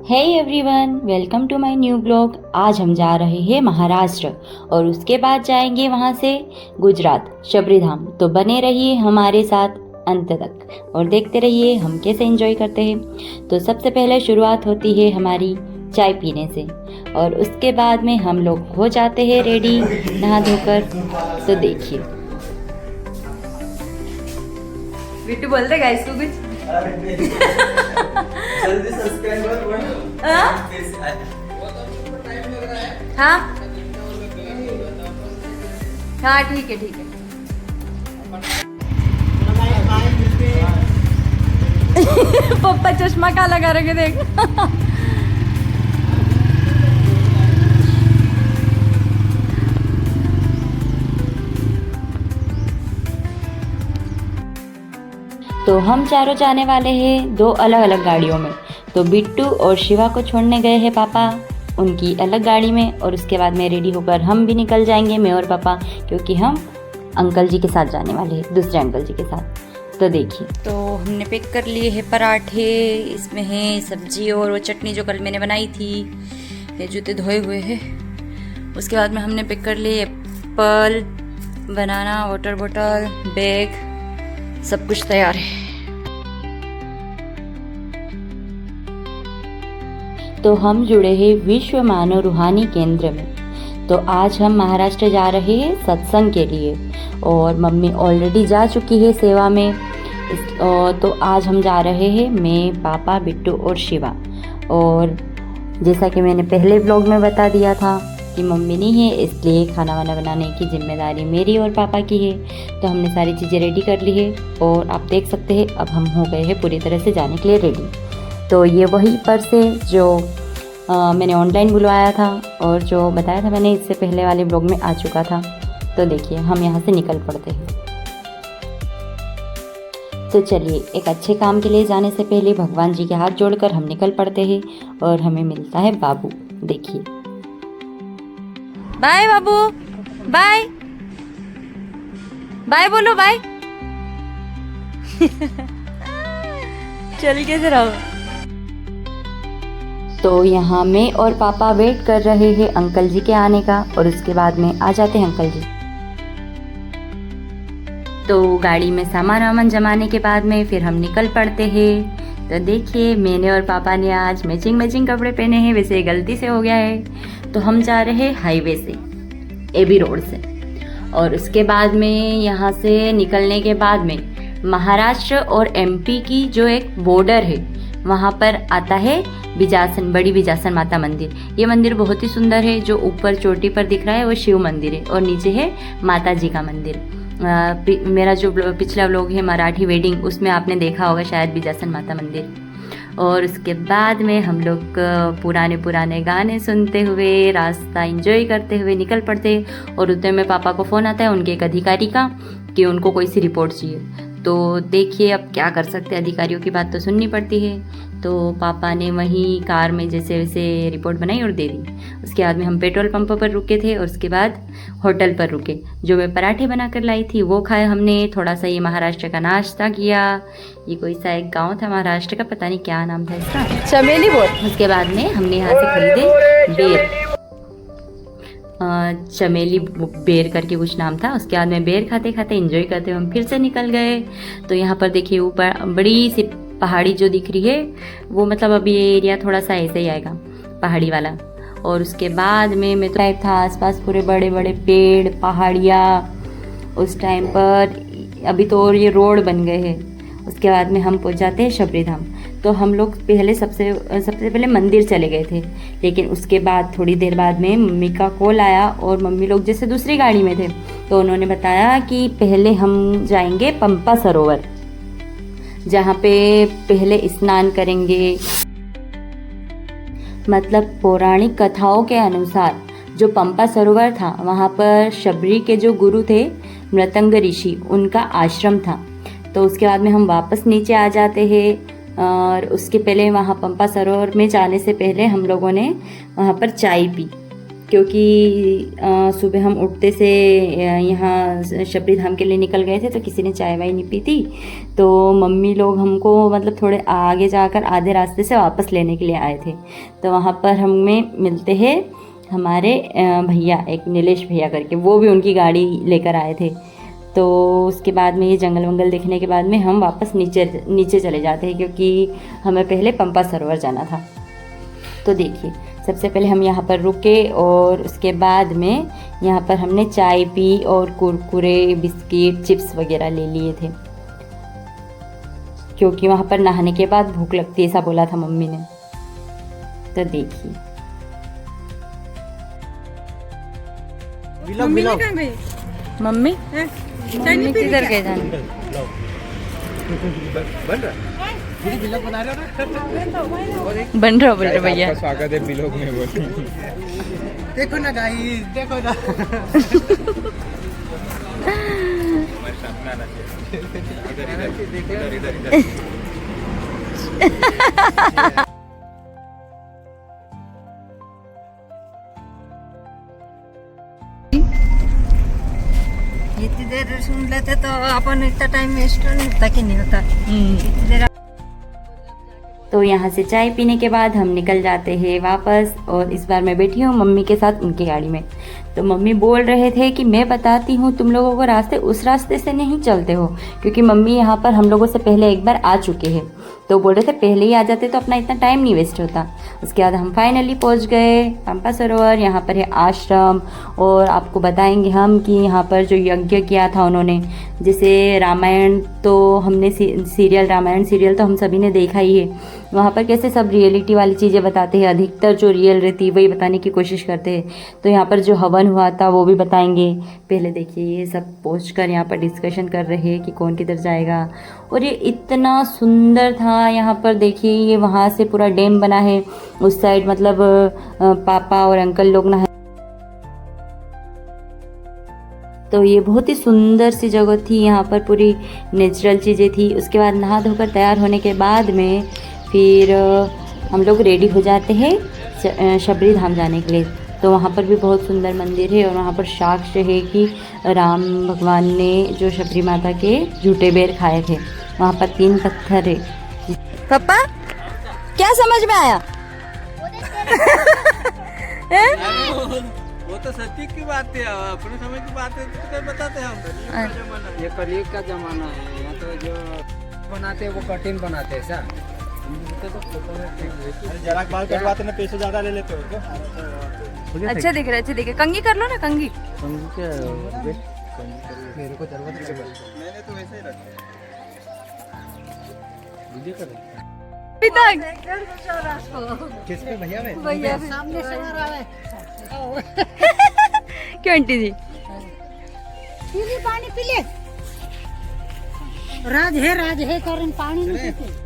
Hey everyone, welcome to my new blog. आज हम जा रहे हैं महाराष्ट्र और उसके बाद जाएंगे वहाँ से गुजरात शबरी धाम। तो बने रहिए हमारे साथ अंत तक और देखते रहिए हम कैसे एंजॉय करते हैं। तो सबसे पहले शुरुआत होती है हमारी चाय पीने से और उसके बाद में हम लोग हो जाते हैं रेडी नहा धोकर। तो देखिए बिट्टू बोल देगा इसको कुछ। जल्दी सब्सक्राइब कर। हाँ हाँ ठीक है पप्पा चश्मा का लगा रखे देख। तो हम चारों जाने वाले हैं दो अलग अलग गाड़ियों में। तो बिट्टू और शिवा को छोड़ने गए हैं पापा उनकी अलग गाड़ी में और उसके बाद में रेडी होकर हम भी निकल जाएंगे, मैं और पापा, क्योंकि हम अंकल जी के साथ जाने वाले हैं, दूसरे अंकल जी के साथ। तो देखिए, तो हमने पैक कर लिए हैं पराठे, इसमें है सब्जी और वो चटनी जो कल मैंने बनाई थी। ये जूते धोए हुए हैं। उसके बाद में हमने पैक कर लिए एप्पल, बनाना, वाटर बॉटल, बैग, सब कुछ तैयार है। तो हम जुड़े हैं विश्व मानव रूहानी केंद्र में। तो आज हम महाराष्ट्र जा रहे हैं सत्संग के लिए और मम्मी ऑलरेडी जा चुकी है सेवा में। तो आज हम जा रहे हैं, मैं, पापा, बिट्टू और शिवा। और जैसा कि मैंने पहले ब्लॉग में बता दिया था कि मम्मी नहीं है, इसलिए खाना वाना बनाने की जिम्मेदारी मेरी और पापा की है। तो हमने सारी चीज़ें रेडी कर ली है और आप देख सकते हैं अब हम हो गए हैं पूरी तरह से जाने के लिए रेडी। तो ये वही पर्स है जो मैंने ऑनलाइन बुलवाया था और जो बताया था मैंने इससे पहले वाले ब्लॉग में आ चुका था। तो देखिए हम यहाँ से निकल पड़ते हैं। तो चलिए, एक अच्छे काम के लिए जाने से पहले भगवान जी के हाथ जोड़कर हम निकल पड़ते हैं और हमें मिलता है बाबू। देखिए, बाय बाबू, बाय बाय बोलो, बाय। चल कैसे रहो। तो यहाँ मैं और पापा वेट कर रहे हैं अंकल जी के आने का और उसके बाद में आ जाते हैं अंकल जी। तो गाड़ी में सामान वामान जमाने के बाद में फिर हम निकल पड़ते हैं। तो देखिए, मैंने और पापा ने आज मैचिंग कपड़े पहने हैं। वैसे गलती से हो गया है। तो हम जा रहे हैं हाईवे से, एबी रोड से, और उसके बाद में यहाँ से निकलने के बाद में महाराष्ट्र और एमपी की जो एक बॉर्डर है वहाँ पर आता है बिजासन, बड़ी बिजासन माता मंदिर। ये मंदिर बहुत ही सुंदर है। जो ऊपर चोटी पर दिख रहा है वो शिव मंदिर है और नीचे है माता जी का मंदिर। मेरा जो पिछला व्लॉग है मराठी वेडिंग, उसमें आपने देखा होगा शायद बिजासन माता मंदिर। और उसके बाद में हम लोग पुराने गाने सुनते हुए रास्ता एंजॉय करते हुए निकल पड़ते। और उतने में पापा को फ़ोन आता है उनके एक अधिकारी का कि उनको कोई सी रिपोर्ट चाहिए। तो देखिए, अब क्या कर सकते हैं, अधिकारियों की बात तो सुननी पड़ती है। तो पापा ने वहीं कार में जैसे वैसे रिपोर्ट बनाई और दे दी। उसके बाद में हम पेट्रोल पंप पर रुके थे और उसके बाद होटल पर रुके। जो मैं पराठे बना कर लाई थी वो खाए हमने। थोड़ा सा ये महाराष्ट्र का नाश्ता किया। ये कोई सा एक गांव था महाराष्ट्र का, पता नहीं क्या नाम था इसका, चमेली बोल। उसके बाद में हमने यहाँ से खरीदे बेर, चमेली बेर करके कुछ नाम था। उसके बाद में बेर खाते खाते एंजॉय करते हुए हम फिर से निकल गए। तो यहाँ पर देखिए ऊपर बड़ी सी पहाड़ी जो दिख रही है वो, मतलब अभी ये एरिया थोड़ा सा ऐसे ही आएगा पहाड़ी वाला। और उसके बाद में मैं तो था आसपास पूरे बड़े बड़े पेड़, पहाड़ियाँ उस टाइम पर। अभी तो और ये रोड बन गए हैं। उसके बाद में हम पहुँच जाते हैं शबरी धाम। तो हम लोग पहले सबसे पहले मंदिर चले गए थे, लेकिन उसके बाद थोड़ी देर बाद में मम्मी का कॉल आया और मम्मी लोग जैसे दूसरी गाड़ी में थे तो उन्होंने बताया कि पहले हम जाएंगे पंपा सरोवर, जहाँ पे पहले स्नान करेंगे। मतलब पौराणिक कथाओं के अनुसार जो पंपा सरोवर था वहाँ पर शबरी के जो गुरु थे मृतंग ऋषि, उनका आश्रम था। तो उसके बाद में हम वापस नीचे आ जाते हैं। और उसके पहले वहाँ पंपा सरोवर में जाने से पहले हम लोगों ने वहाँ पर चाय पी क्योंकि सुबह हम उठते से यहाँ शबरी धाम के लिए निकल गए थे, तो किसी ने चाय वाय नहीं पी थी। तो मम्मी लोग हमको मतलब थोड़े आगे जाकर आधे रास्ते से वापस लेने के लिए आए थे। तो वहाँ पर हमें मिलते हैं हमारे भैया, एक नीलेश भैया करके, वो भी उनकी गाड़ी लेकर आए थे। तो उसके बाद में ये जंगल वंगल देखने के बाद में हम वापस नीचे चले जाते हैं, क्योंकि हमें पहले पंपा सरोवर जाना था। तो देखिए, सबसे पहले हम यहाँ पर रुके और उसके बाद में यहाँ पर हमने चाय पी और कुरकुरे, बिस्किट, चिप्स वगैरह ले लिए थे, क्योंकि वहाँ पर नहाने के बाद भूख लगती है, ऐसा बोला था मम्मी ने। तो देखिए, मम्मी मम्मी किधर गए जाने? बन रहा बोल रहे भैया। स्वागत है बिलोग में। बोल देखो ना गाइस, देखो ना। इतनी देर सुन लेते तो अपन इतना टाइम वेस्ट नहीं होता कि नहीं होता। इतनी देर तो यहाँ से चाय पीने के बाद हम निकल जाते हैं वापस, और इस बार मैं बैठी हूँ मम्मी के साथ उनकी गाड़ी में। तो मम्मी बोल रहे थे कि मैं बताती हूँ तुम लोगों को रास्ते, उस रास्ते से नहीं चलते हो, क्योंकि मम्मी यहाँ पर हम लोगों से पहले एक बार आ चुके हैं। तो बोल रहे थे पहले ही आ जाते तो अपना इतना टाइम नहीं वेस्ट होता। उसके बाद हम फाइनली पहुँच गए पंपा सरोवर। यहाँ पर है आश्रम, और आपको बताएंगे हम कि यहाँ पर जो यज्ञ किया था उन्होंने, जैसे रामायण तो हमने सीरियल, रामायण सीरियल तो हम सभी ने देखा ही है। वहाँ पर कैसे सब रियलिटी वाली चीज़ें बताते हैं, अधिकतर जो रियल रहती है वही बताने की कोशिश करते हैं। तो यहाँ पर जो हवन हुआ था वो भी बताएंगे। पहले देखिए, ये सब पहुँच कर यहाँ पर डिस्कशन कर रहे हैं कि कौन किधर जाएगा। और ये इतना सुंदर था। यहाँ पर देखिए, ये वहाँ से पूरा डैम बना है उस साइड, मतलब पापा और अंकल लोग नहाए। तो ये बहुत ही सुंदर सी जगह थी, यहाँ पर पूरी नेचुरल चीज़ें थी। उसके बाद नहा धोकर तैयार होने के बाद में फिर हम लोग रेडी हो जाते हैं शबरी धाम जाने के लिए। तो वहाँ पर भी बहुत सुंदर मंदिर है, और वहाँ पर साक्ष्य है कि राम भगवान ने जो शबरी माता के झूठे बेर खाए थे। वहाँ पर 3 पत्थर है। पापा क्या समझ में आया? वो तो सत्य की बात है, अपने समय की बात है तो क्या बताते हैं हम। ये कलयुग का जमाना है। यहाँ तो जो बनाते हैं वो कठिन बनाते हैं सर। जरा बाल कटवाते ना, पैसे ज्यादा ले लेते हो क्या? अच्छा दिख रहा है, अच्छा दिख रहा है। कंघी कर लो ना, कंघी। मेरे को जरूरत नहीं है, मैंने तो वैसे ही रखा है। किस पे भैया में? भैया सामने सवार आवे। क्यों आंटी जी? पीली पानी पी ले। राज है कारण पानी नहीं पीते।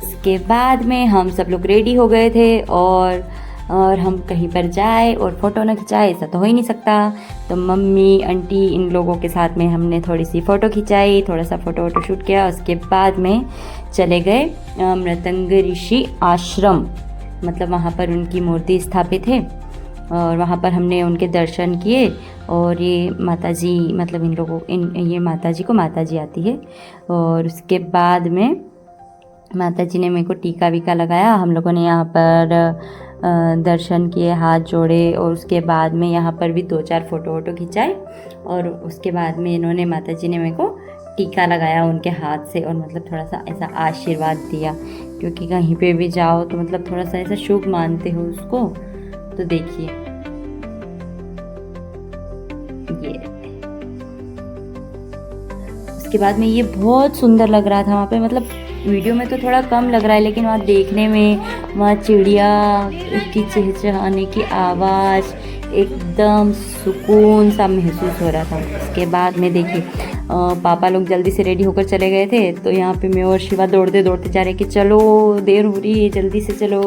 इसके बाद में हम सब लोग रेडी हो गए थे, और हम कहीं पर जाए और फ़ोटो न खिंचाए, ऐसा तो हो ही नहीं सकता। तो मम्मी, आंटी, इन लोगों के साथ में हमने थोड़ी सी फ़ोटो खिंचाई, थोड़ा सा फ़ोटो शूट किया। उसके बाद में चले गए मृतंग ऋषि आश्रम, मतलब वहाँ पर उनकी मूर्ति स्थापित है, और वहाँ पर हमने उनके दर्शन किए। और ये माताजी, मतलब इन लोगों ये माताजी को माताजी आती है। और उसके बाद में माताजी ने मेरे को टीका वीका लगाया। हम लोगों ने यहाँ पर दर्शन किए, हाथ जोड़े, और उसके बाद में यहाँ पर भी 2-4 फ़ोटो खिंचाए। और उसके बाद में इन्होंने, माताजी ने मेरे को टीका लगाया उनके हाथ से, और मतलब थोड़ा सा ऐसा आशीर्वाद दिया, क्योंकि कहीं पे भी जाओ तो मतलब थोड़ा सा ऐसा शुभ मानते हो उसको। तो देखिए ये, उसके बाद में ये बहुत सुंदर लग रहा था वहाँ पे, मतलब वीडियो में तो थोड़ा कम लग रहा है, लेकिन वहाँ देखने में, वहाँ चिड़िया की चहचहाने की आवाज़, एकदम सुकून सा महसूस हो रहा था। उसके बाद में देखिए पापा लोग जल्दी से रेडी होकर चले गए थे, तो यहाँ पे मैं और शिवा दौड़ते दौड़ते जा रहे कि चलो देर हो रही है, जल्दी से चलो।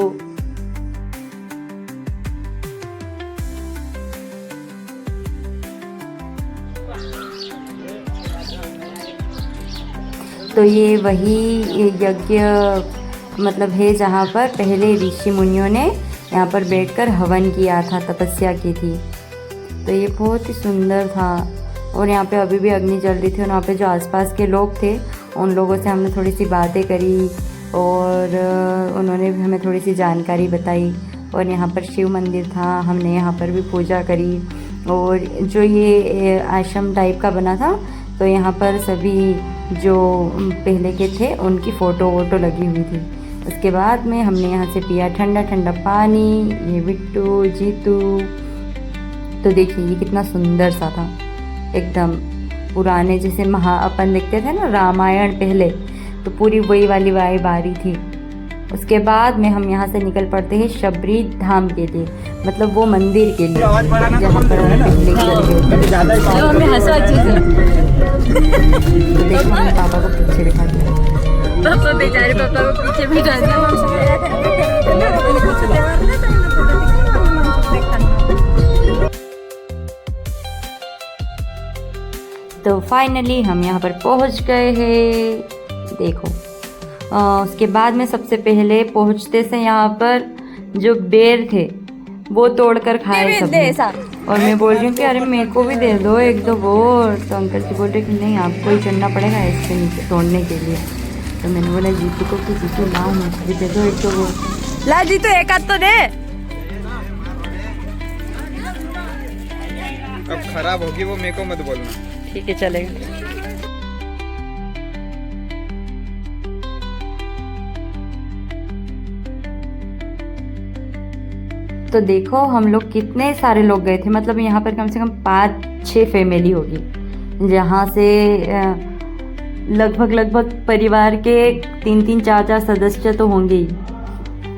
तो ये वही यज्ञ मतलब है जहाँ पर पहले ऋषि मुनियों ने यहाँ पर बैठकर हवन किया था, तपस्या की थी। तो ये बहुत ही सुंदर था। और यहाँ पे अभी भी अग्नि जल रही थी और यहाँ पे जो आसपास के लोग थे उन लोगों से हमने थोड़ी सी बातें करी और उन्होंने भी हमें थोड़ी सी जानकारी बताई। और यहाँ पर शिव मंदिर था, हमने यहाँ पर भी पूजा करी। और जो ये आश्रम टाइप का बना था तो यहाँ पर सभी जो पहले के थे उनकी फ़ोटो वोटो लगी हुई थी। उसके बाद में हमने यहाँ से पिया ठंडा ठंडा पानी। ये बिट्टू जीतू, तो देखिए ये कितना सुंदर सा था, एकदम पुराने जैसे अपन देखते थे ना रामायण पहले, तो पूरी वही वाली वाइब आ रही थी। उसके बाद में हम यहाँ से निकल पड़ते हैं शबरी धाम के लिए, मतलब वो मंदिर के लिए जहाँ पर पिकनिक कर रहे होते। तो देखो हमने पापा को पीछे बिठा दिया। पापा बेचारे पापा को पीछे बिठा तो फाइनली हम यहाँ पर पहुँच गए हैं। देखो उसके बाद में सबसे पहले पहुँचते से यहाँ पर जो बेर थे वो तोड़कर खाए सबने। और मैं बोल रही हूँ कि अरे मेरे को भी दे दो एक दो वो। तो अंकल जी बोल रहे कि नहीं आपको ही चढ़ना पड़ेगा इसके नीचे तोड़ने के लिए। तो मैंने बोला जीतू को कि जीतू लाओ मुझे भी दे दो एक दो वो। ला जीतू एक हाथ तो दे। अब खराब होगी वो मेरे को मत बोलना। ठीक है चलेगा। तो देखो हम लोग कितने सारे लोग गए थे, मतलब यहाँ पर कम से कम 5-6 फैमिली होगी, जहाँ से लगभग परिवार के 3-4 सदस्य तो होंगे ही।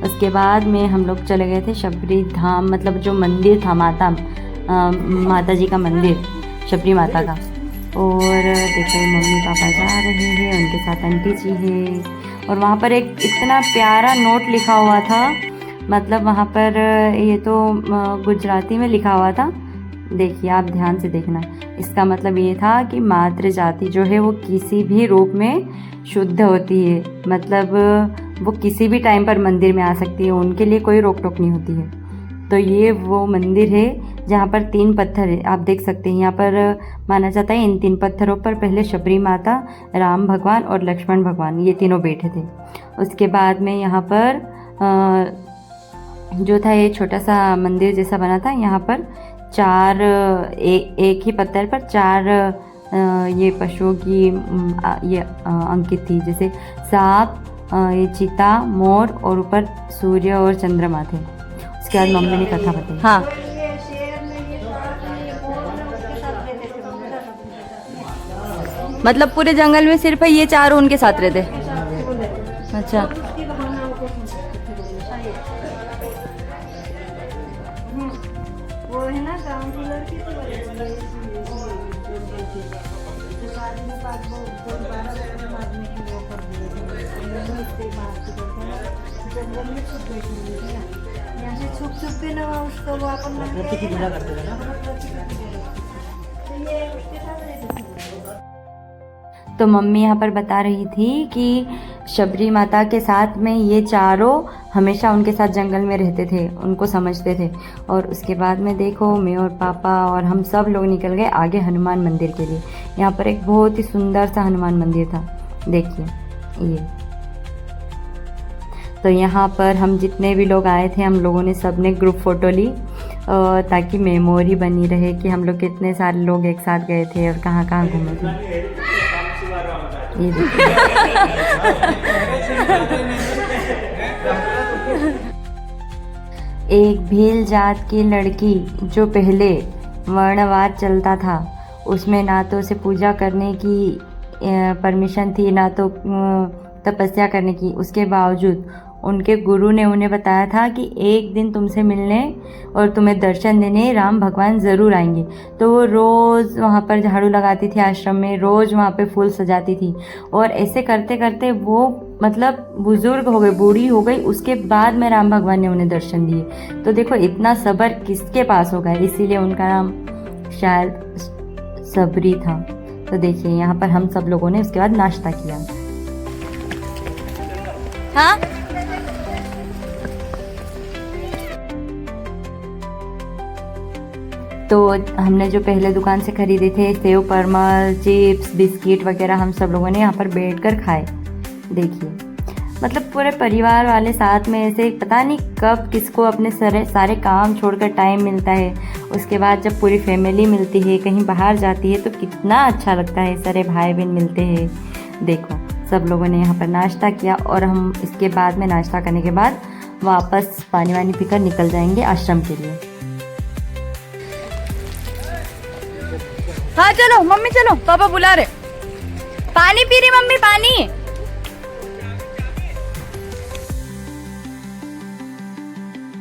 उसके बाद में हम लोग चले गए थे शबरी धाम, मतलब जो मंदिर था माता जी का मंदिर, शबरी माता का। और देखो मम्मी पापा जा रहे हैं, उनके साथ आंटी जी है। और वहाँ पर एक इतना प्यारा नोट लिखा हुआ था, मतलब वहाँ पर ये तो गुजराती में लिखा हुआ था। देखिए आप ध्यान से देखना, इसका मतलब ये था कि मातृ जाति जो है वो किसी भी रूप में शुद्ध होती है, मतलब वो किसी भी टाइम पर मंदिर में आ सकती है, उनके लिए कोई रोक टोक नहीं होती है। तो ये वो मंदिर है जहाँ पर 3 पत्थर है, आप देख सकते हैं। यहाँ पर माना जाता है इन 3 पत्थरों पर पहले शबरी माता, राम भगवान और लक्ष्मण भगवान ये तीनों बैठे थे। उसके बाद में यहाँ पर जो था ये छोटा सा मंदिर जैसा बना था, यहाँ पर 4 एक ही पत्थर पर 4 ये पशुओं की ये अंकित थी, जैसे सांप, ये चीता, मोर और ऊपर सूर्य और चंद्रमा थे। उसके बाद मम्मी ने कथा बताई। हाँ मतलब पूरे जंगल में सिर्फ ये 4 उनके साथ रहते। अच्छा वो है ना काउंसलर की जंगल में छुप बैठी यहाँ से छुप के ना उसको वो अपन करते थे ना। तो मम्मी यहाँ पर बता रही थी कि शबरी माता के साथ में ये 4 हमेशा उनके साथ जंगल में रहते थे, उनको समझते थे। और उसके बाद में देखो मैं और पापा और हम सब लोग निकल गए आगे हनुमान मंदिर के लिए। यहाँ पर एक बहुत ही सुंदर सा हनुमान मंदिर था, देखिए ये। तो यहाँ पर हम जितने भी लोग आए थे हम लोगों ने सब ने ग्रुप फ़ोटो ली ताकि मेमोरी बनी रहे कि हम लोग कितने सारे लोग एक साथ गए थे और कहाँ कहाँ घूमे थे। ये एक भील जात की लड़की जो पहले वर्णवार चलता था, उसमें ना तो उसे पूजा करने की परमिशन थी ना तो तपस्या करने की। उसके बावजूद उनके गुरु ने उन्हें बताया था कि एक दिन तुमसे मिलने और तुम्हें दर्शन देने राम भगवान ज़रूर आएंगे। तो वो रोज़ वहाँ पर झाड़ू लगाती थी आश्रम में, रोज़ वहाँ पे फूल सजाती थी। और ऐसे करते करते वो मतलब बुज़ुर्ग हो गई, बूढ़ी हो गई। उसके बाद में राम भगवान ने उन्हें दर्शन दिए। तो देखो इतना सब्र किसके पास होगा, इसीलिए उनका नाम शायद सबरी था। तो देखिए यहाँ पर हम सब लोगों ने उसके बाद नाश्ता किया। हाँ तो हमने जो पहले दुकान से ख़रीदे थे सेव परमल, चिप्स, बिस्किट वगैरह हम सब लोगों ने यहाँ पर बैठकर खाए। देखिए मतलब पूरे परिवार वाले साथ में ऐसे, पता नहीं कब किसको अपने सारे काम छोड़कर टाइम मिलता है। उसके बाद जब पूरी फैमिली मिलती है, कहीं बाहर जाती है तो कितना अच्छा लगता है, सारे भाई बहन मिलते हैं। देखो सब लोगों ने यहाँ पर नाश्ता किया और हम इसके बाद में नाश्ता करने के बाद वापस पानी वानी पीकर निकल जाएंगे आश्रम के लिए। हाँ चलो मम्मी चलो, पापा बुला रहे। पानी पी रही मम्मी, पानी।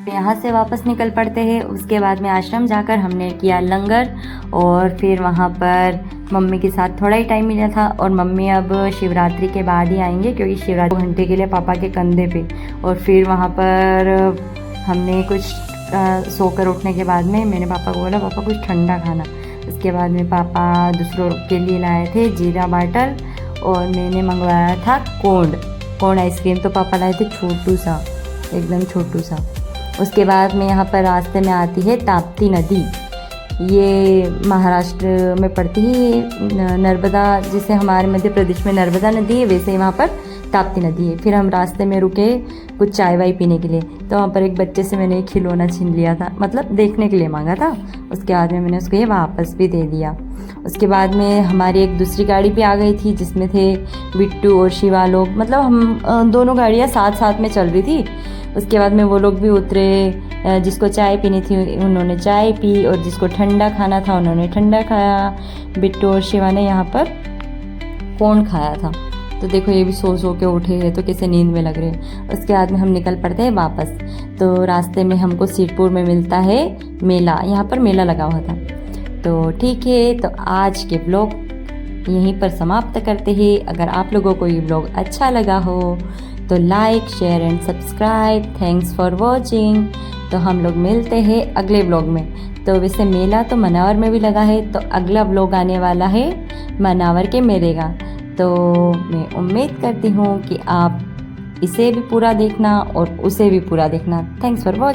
यहाँ से वापस निकल पड़ते हैं। उसके बाद में आश्रम जाकर हमने किया लंगर और फिर वहाँ पर मम्मी के साथ थोड़ा ही टाइम मिला था। और मम्मी अब शिवरात्रि के बाद ही आएंगे क्योंकि शिवरात्रि 2 घंटे के लिए पापा के कंधे पे। और फिर वहाँ पर हमने कुछ सोकर उठने के बाद में मैंने पापा को बोला पापा कुछ ठंडा खाना। उसके बाद में पापा दूसरों के लिए लाए थे जीरा बाटल और मैंने मंगवाया था कोन आइसक्रीम। तो पापा लाए थे छोटू सा, एकदम छोटू सा। उसके बाद में यहाँ पर रास्ते में आती है ताप्ती नदी। ये महाराष्ट्र में पड़ती है, नर्मदा, जिसे हमारे मध्य प्रदेश में नर्मदा नदी है वैसे ही वहाँ पर ताप्ती नदी है। फिर हम रास्ते में रुके कुछ चाय वाय पीने के लिए, तो वहाँ पर एक बच्चे से मैंने एक खिलौना छीन लिया था, मतलब देखने के लिए मांगा था। उसके बाद में मैंने उसको ये वापस भी दे दिया। उसके बाद में हमारी एक दूसरी गाड़ी भी आ गई थी जिसमें थे बिट्टू और शिवा लोग, मतलब हम दोनों गाड़ियाँ साथ में चल रही थी। उसके बाद में वो लोग भी उतरे, जिसको चाय पीनी थी उन्होंने चाय पी और जिसको ठंडा खाना था उन्होंने ठंडा खाया। बिट्टू और शिवा ने यहाँ पर कोन खाया था। तो देखो ये भी सो के उठे हैं तो कैसे नींद में लग रहे हैं। उसके बाद में हम निकल पड़ते हैं वापस। तो रास्ते में हमको सिरपुर में मिलता है मेला, यहाँ पर मेला लगा हुआ था। तो ठीक है, तो आज के ब्लॉग यहीं पर समाप्त करते हैं। अगर आप लोगों को ये ब्लॉग अच्छा लगा हो तो like, share and subscribe. Thanks for watching. तो हम लोग मिलते हैं अगले ब्लॉग में। तो वैसे मेला तो मनावर में भी लगा है, तो अगला ब्लॉग आने वाला है मनावर के मेले का। तो मैं उम्मीद करती हूँ कि आप इसे भी पूरा देखना और उसे भी पूरा देखना। Thanks for watching.